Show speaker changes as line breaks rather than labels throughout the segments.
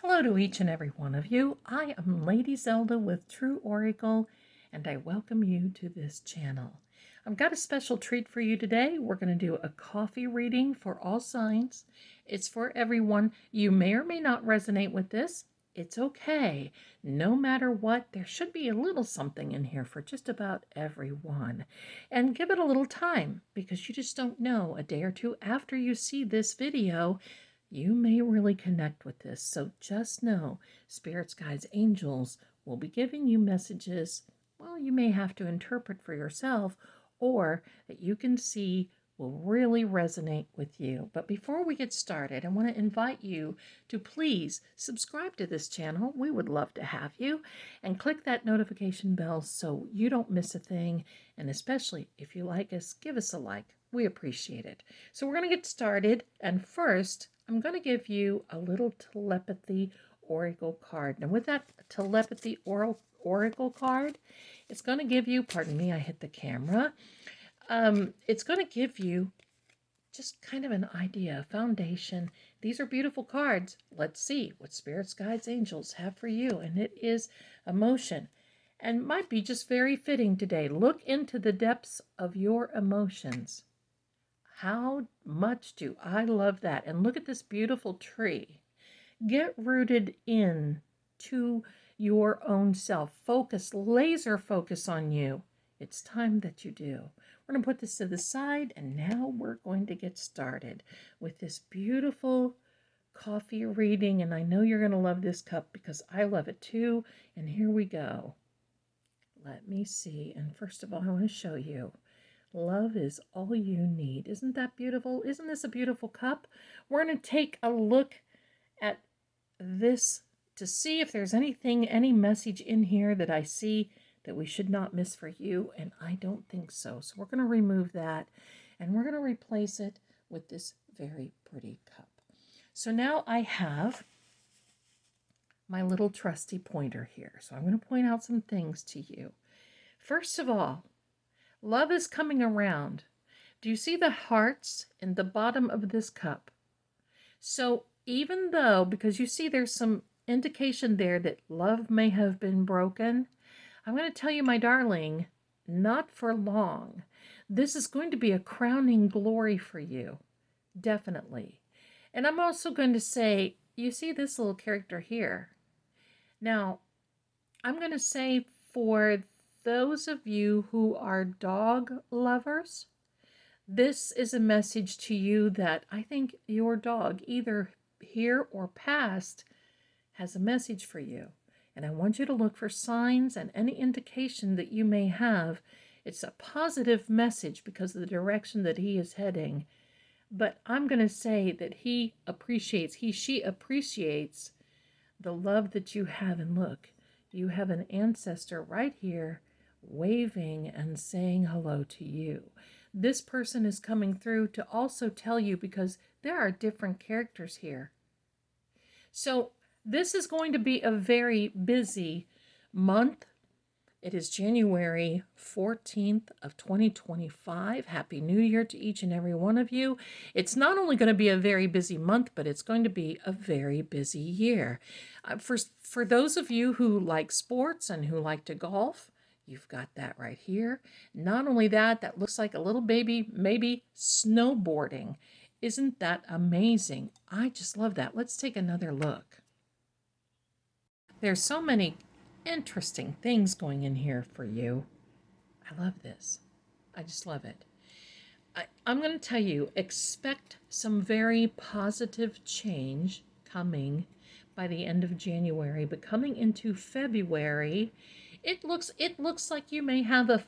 Hello to each and every one of you. I am Lady Zelda with True Oracle, and I welcome you to this channel. I've got a special treat for you today. We're going to do a coffee reading for all signs. It's for everyone. You may or may not resonate with this. It's okay. No matter what, there should be a little something in here for just about everyone. And give it a little time, because you just don't know. A day or two after you see this video, you may really connect with this. So just know, spirits, guides, angels will be giving you messages, well, you may have to interpret for yourself, or that you can see will really resonate with you. But before we get started, I want to invite you to please subscribe to this channel. We would love to have you. And click that notification bell so you don't miss a thing. And especially if you like us, give us a like. We appreciate it. So we're going to get started. And first, I'm going to give you a little telepathy oracle card. Now with that telepathy oracle card, it's going to give you, pardon me, I hit the camera. It's going to give you just kind of an idea, a foundation. These are beautiful cards. Let's see what spirits, guides, angels have for you. And it is emotion, and might be just very fitting today. Look into the depths of your emotions. How much do I love that? And look at this beautiful tree. Get rooted in to your own self. Focus, laser focus on you. It's time that you do. We're going to put this to the side, and now we're going to get started with this beautiful coffee reading. And I know you're going to love this cup because I love it too. And here we go. Let me see. And first of all, I want to show you. Love is all you need. Isn't that beautiful? Isn't this a beautiful cup? We're going to take a look at this to see if there's anything, any message in here that I see that we should not miss for you, and I don't think so. So we're going to remove that, and we're going to replace it with this very pretty cup. So now I have my little trusty pointer here. So I'm going to point out some things to you. First of all, love is coming around. Do you see the hearts in the bottom of this cup? So even though, because you see there's some indication there that love may have been broken, I'm going to tell you, my darling, not for long. This is going to be a crowning glory for you. Definitely. And I'm also going to say, you see this little character here. Now, I'm going to say for those of you who are dog lovers, this is a message to you that I think your dog, either here or past, has a message for you. And I want you to look for signs and any indication that you may have. It's a positive message because of the direction that he is heading. But I'm going to say that she appreciates the love that you have. And look, you have an ancestor right here waving and saying hello to you. This person is coming through to also tell you, because there are different characters here. So this is going to be a very busy month. It is January 14th of 2025. Happy New Year to each and every one of you. It's not only going to be a very busy month, but it's going to be a very busy year. For those of you who like sports and who like to golf, you've got that right here. Not only that, that looks like a little baby, maybe snowboarding. Isn't that amazing? I just love that. Let's take another look. There's so many interesting things going in here for you. I love this. I just love it. I'm going to tell you, expect some very positive change coming by the end of January, but coming into February, it looks like you may have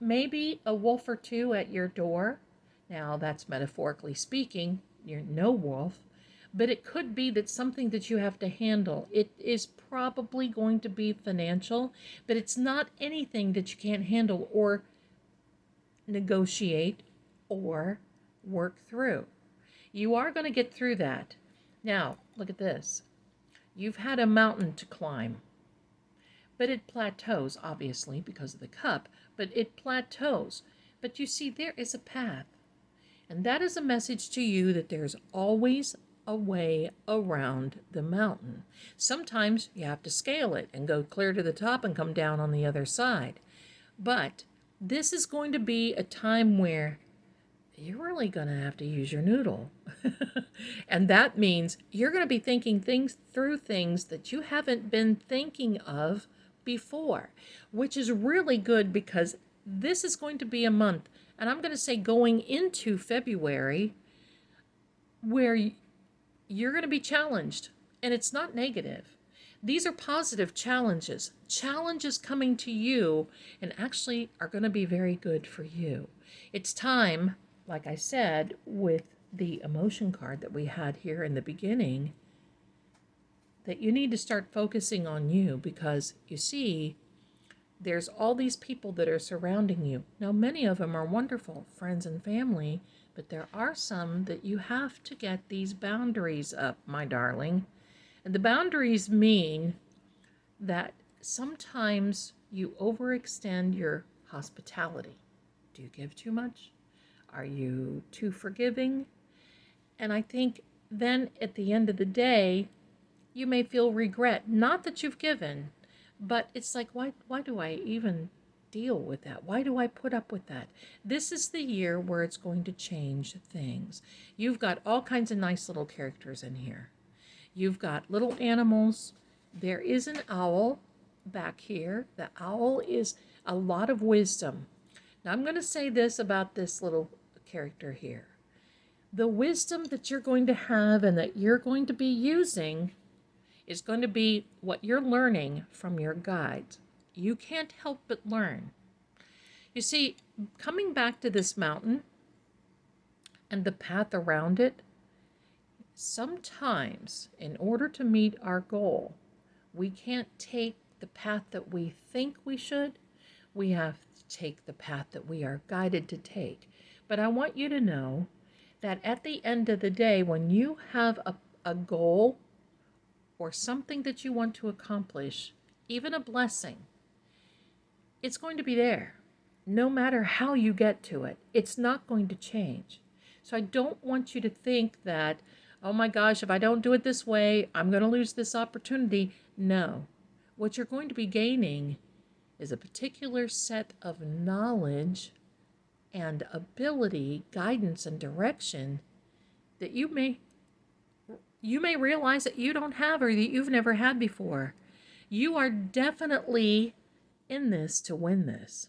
maybe a wolf or two at your door. Now, that's metaphorically speaking. You're no wolf. But it could be that something that you have to handle. It is probably going to be financial, but it's not anything that you can't handle or negotiate or work through. You are going to get through that. Now, look at this. You've had a mountain to climb, but it plateaus, obviously, because of the cup, but it plateaus. But you see, there is a path. And that is a message to you that there's always a way around the mountain. Sometimes you have to scale it and go clear to the top and come down on the other side. But this is going to be a time where you're really going to have to use your noodle. And that means you're going to be thinking through things that you haven't been thinking of before, which is really good because this is going to be a month, and I'm going to say going into February, where you're going to be challenged, and it's not negative. These are positive challenges, challenges coming to you, and actually are going to be very good for you. It's time, like I said, with the emotion card that we had here in the beginning, that you need to start focusing on you, because you see, there's all these people that are surrounding you. Now, many of them are wonderful, friends and family, but there are some that you have to get these boundaries up, my darling. And the boundaries mean that sometimes you overextend your hospitality. Do you give too much? Are you too forgiving? And I think then at the end of the day, you may feel regret. Not that you've given, but it's like, why do I even deal with that? Why do I put up with that? This is the year where it's going to change things. You've got all kinds of nice little characters in here. You've got little animals. There is an owl back here. The owl is a lot of wisdom. Now I'm going to say this about this little character here. The wisdom that you're going to have and that you're going to be using is going to be what you're learning from your guides. You can't help but learn. You see, coming back to this mountain and the path around it, sometimes in order to meet our goal, we can't take the path that we think we should. We have to take the path that we are guided to take. But I want you to know that at the end of the day, when you have a goal or something that you want to accomplish, even a blessing, it's going to be there. No matter how you get to it, it's not going to change. So I don't want you to think that, oh my gosh, if I don't do it this way, I'm going to lose this opportunity. No. What you're going to be gaining is a particular set of knowledge and ability, guidance and direction that you may realize that you don't have or that you've never had before. You are definitely in this to win this.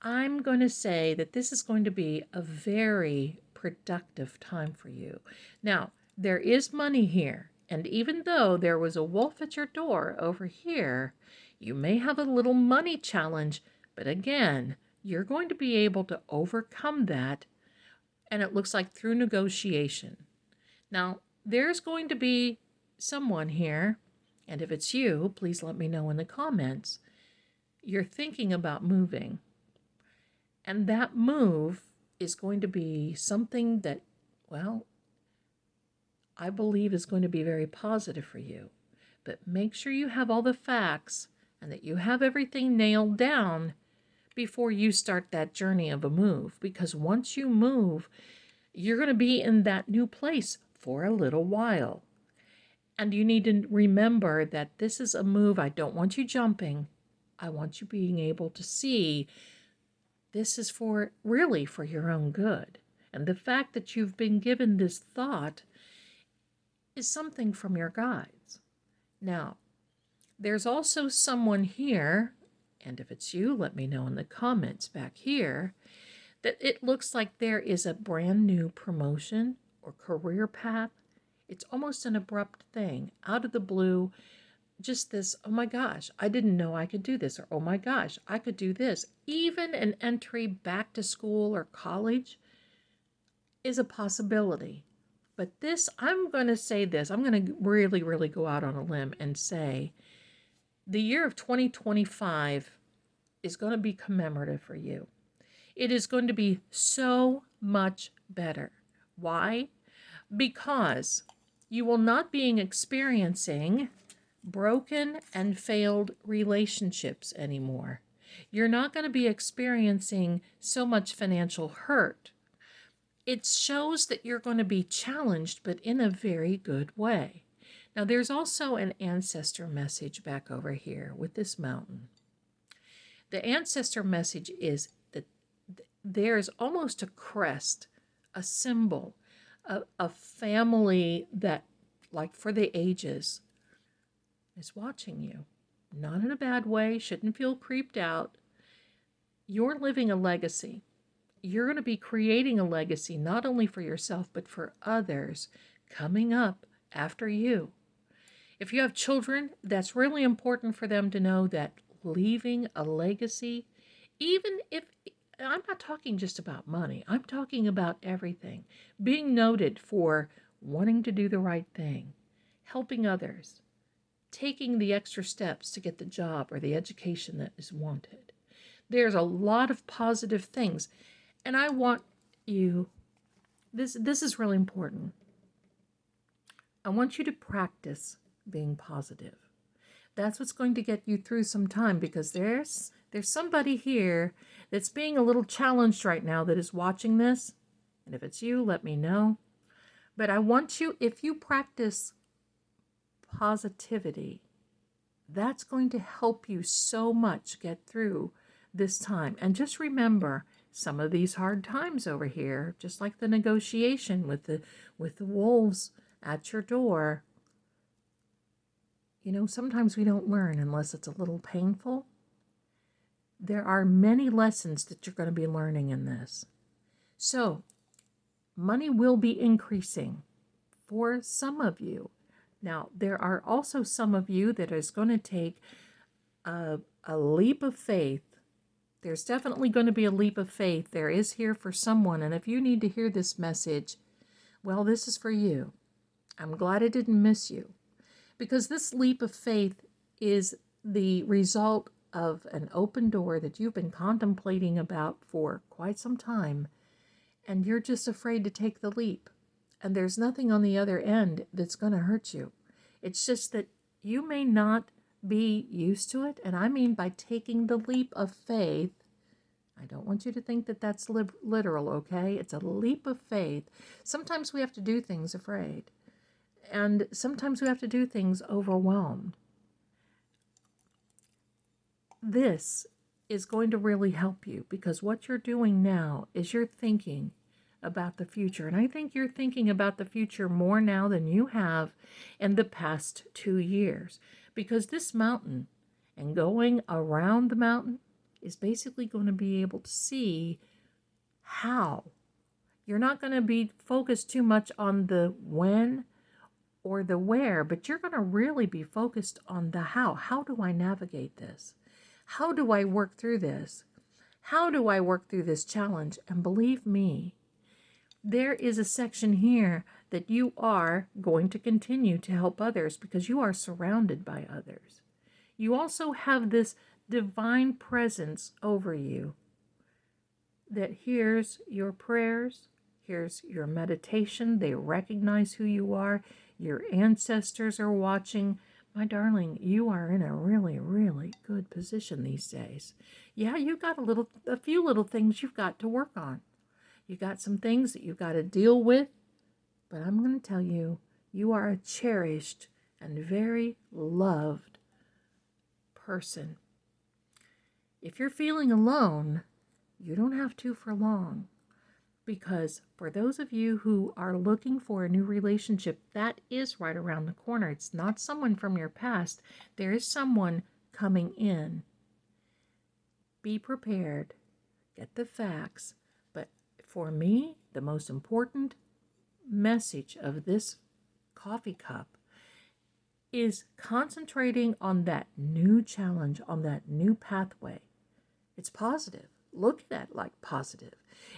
I'm going to say that this is going to be a very productive time for you. Now, there is money here, and even though there was a wolf at your door over here, you may have a little money challenge, but again, you're going to be able to overcome that, and it looks like through negotiation. Now, there's going to be someone here, and if it's you, please let me know in the comments. You're thinking about moving, and that move is going to be something that, well, I believe is going to be very positive for you. But make sure you have all the facts and that you have everything nailed down before you start that journey of a move. Because once you move, you're going to be in that new place for a little while. And you need to remember that this is a move. I don't want you jumping. I want you being able to see this is really for your own good. And the fact that you've been given this thought is something from your guides. Now, there's also someone here, and if it's you, let me know in the comments back here, that it looks like there is a brand new promotion or career path. It's almost an abrupt thing, out of the blue, just this, oh my gosh, I didn't know I could do this, or oh my gosh, I could do this. Even an entry back to school or college is a possibility. But this, I'm going to say this, I'm going to really, really go out on a limb and say the year of 2025 is going to be commemorative for you. It is going to be so much better. Why? Because you will not be experiencing broken and failed relationships anymore. You're not going to be experiencing so much financial hurt. It shows that you're going to be challenged, but in a very good way. Now, there's also an ancestor message back over here with this mountain. The ancestor message is that there's almost a crest, a symbol, a family that, like for the ages, is watching you. Not in a bad way, shouldn't feel creeped out. You're living a legacy. You're going to be creating a legacy not only for yourself, but for others coming up after you. If you have children, that's really important for them to know that leaving a legacy, even if, I'm not talking just about money, I'm talking about everything. Being noted for wanting to do the right thing, helping others, taking the extra steps to get the job or the education that is wanted. There's a lot of positive things. And I want you, this is really important. I want you to practice being positive. That's what's going to get you through some time, because there's somebody here that's being a little challenged right now that is watching this. And if it's you, let me know. But I want you, if you practice positivity, that's going to help you so much get through this time. And just remember, some of these hard times over here, just like the negotiation with the wolves at your door, you know, sometimes we don't learn unless it's a little painful. There are many lessons that you're going to be learning in this. So, money will be increasing for some of you. Now, there are also some of you that is going to take a leap of faith. There's definitely going to be a leap of faith. There is here for someone. And if you need to hear this message, well, this is for you. I'm glad I didn't miss you. Because this leap of faith is the result of an open door that you've been contemplating about for quite some time. And you're just afraid to take the leap. And there's nothing on the other end that's going to hurt you. It's just that you may not be used to it. And I mean by taking the leap of faith, I don't want you to think that that's literal, okay? It's a leap of faith. Sometimes we have to do things afraid. And sometimes we have to do things overwhelmed. This is going to really help you, because what you're doing now is you're thinking about the future. And I think you're thinking about the future more now than you have in the past 2 years. Because this mountain and going around the mountain is basically going to be able to see how. You're not going to be focused too much on the when or the where, but you're going to really be focused on the how. How do I navigate this? How do I work through this? How do I work through this challenge? And believe me, there is a section here that you are going to continue to help others because you are surrounded by others. You also have this divine presence over you that hears your prayers, hears your meditation. They recognize who you are. Your ancestors are watching. My darling, you are in a really, really good position these days. Yeah, you got a few little things you've got to work on. You got some things that you've got to deal with, but I'm going to tell you, you are a cherished and very loved person. If you're feeling alone, you don't have to for long. Because for those of you who are looking for a new relationship, that is right around the corner. It's not someone from your past. There is someone coming in. Be prepared. Get the facts. But for me, the most important message of this coffee cup is concentrating on that new challenge, on that new pathway. It's positive. Look at that like positive.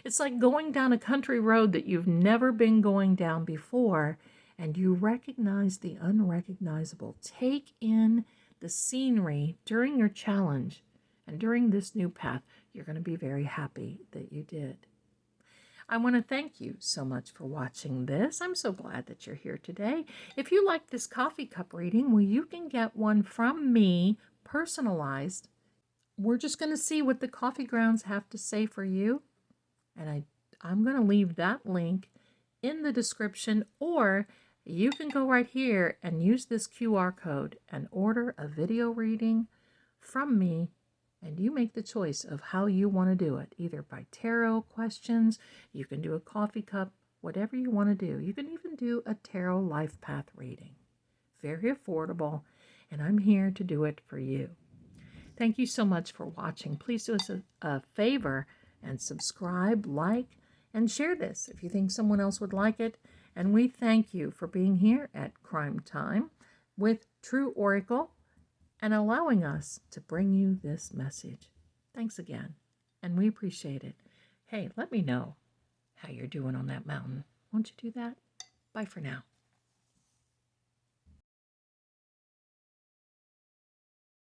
It's like going down a country road that you've never been going down before, and you recognize the unrecognizable. Take in the scenery during your challenge and during this new path. You're going to be very happy that you did. I want to thank you so much for watching this. I'm so glad that you're here today. If you like this coffee cup reading, well, you can get one from me, personalized. We're just going to see what the coffee grounds have to say for you. And I'm going to leave that link in the description, or you can go right here and use this QR code and order a video reading from me, and you make the choice of how you want to do it, either by tarot questions, you can do a coffee cup, whatever you want to do. You can even do a tarot life path reading. Very affordable, and I'm here to do it for you. Thank you so much for watching. Please do us a favor and subscribe, like, and share this if you think someone else would like it. And we thank you for being here at Crime Time with True Oracle and allowing us to bring you this message. Thanks again, and we appreciate it. Hey, let me know how you're doing on that mountain. Won't you do that? Bye for now.